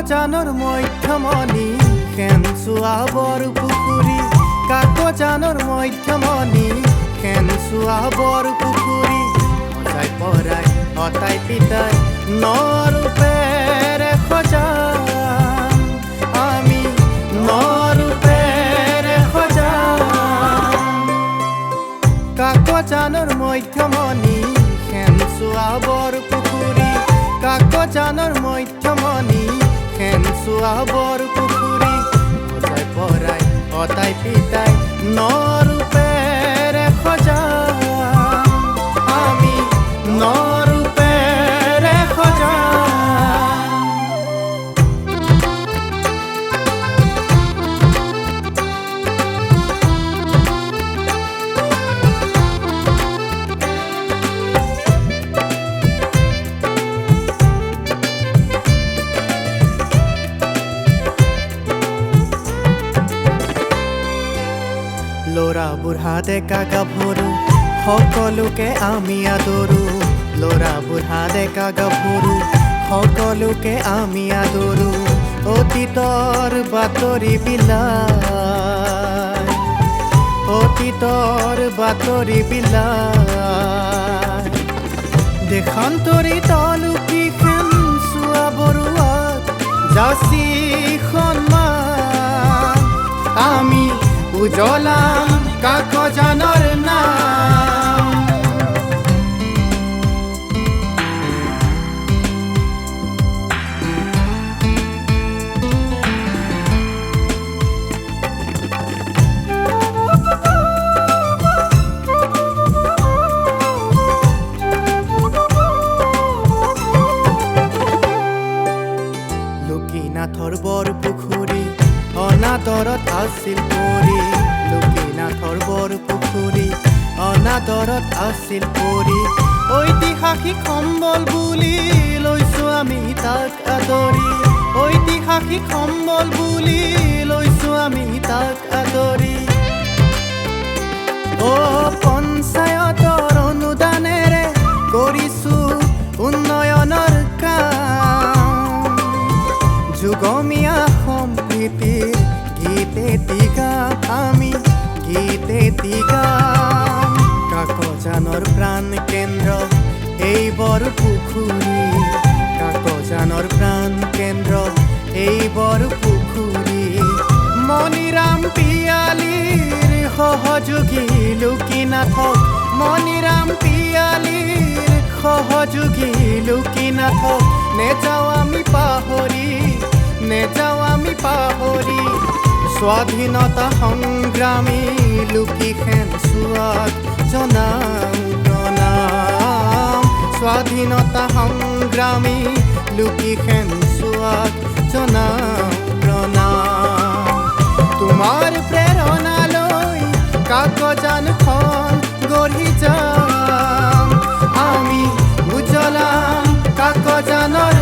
কাকজানৰ মধ্যমণি খেনচুৱা বৰ পুখুৰী কাকজানৰ মধ্যমণি খেনচুৱা বৰ পুখুৰী সজাই পৰাই হতাই পিতাই নৰূপেৰে সজাম আমি নৰূপেৰে সজাম কাকজানৰ মধ্যমণি খেনচুৱা বৰ পুখুৰী কাকজানৰ মধ্যমণি খেনচুৱা বৰ পুখুৰী সজাই পৰাই হতাই পিতাই নৰূপেৰে সজাম আমি নৰূপেৰে সজাম ল'ৰা বুঢ়া ডেকা গাভৰু সকলোকে আমি আদৰো ল'ৰা বুঢ়া ডেকা গাভৰু সকলোকে আমি আদৰো অতীতৰ বাতৰি বিলাই অতীতৰ বাতৰি বিলাই দেশান্তৰিত লোকি খেনচুৱা বৰুৱাক যাচি সন্মান আমি উজ্বলাম কাকজানৰ নাম লক্ষীনাথৰ বৰ পুখুৰী অনাদৰত আছিল পৰি লক্ষীনাথৰ বৰ পুখুৰী অনাদৰত আছিল পৰি ঐতিহাসিক সম্বল বুলি লৈছোঁ আমি তাক আদৰি ঐতিহাসিক সম্বল বুলি লৈছোঁ আমি তাক আদৰি পঞ্চায়তৰ অনুদানেৰে কৰিছোঁ উন্নয়নৰ কাম যুগমীয়া সম্প্ৰীতিৰ গীতে গাম আমি গীতে গাম কাকজানৰ প্ৰাণ কেন্দ্ৰ এই বৰ পুখুৰী কাকজানৰ প্ৰাণ কেন্দ্ৰ এই বৰ পুখুৰী মণিৰাম পিয়ালিৰ সহযোগী লক্ষীনাথক মণিৰাম পিয়ালিৰ সহযোগী লক্ষীনাথক নেযাওঁ আমি পাহৰি নেযাওঁ আমি পাহৰি স্বাধীনতা সংগ্ৰামী লোকি খেনচুৱাক জনাম প্ৰণাম স্বাধীনতা সংগ্ৰামী লোকি খেনচুৱাক জনাম প্ৰণাম তোমাৰ প্ৰেৰণালৈ কাকজানখন গঢ়ি যাম আমি উজ্বলাম কাকজানৰ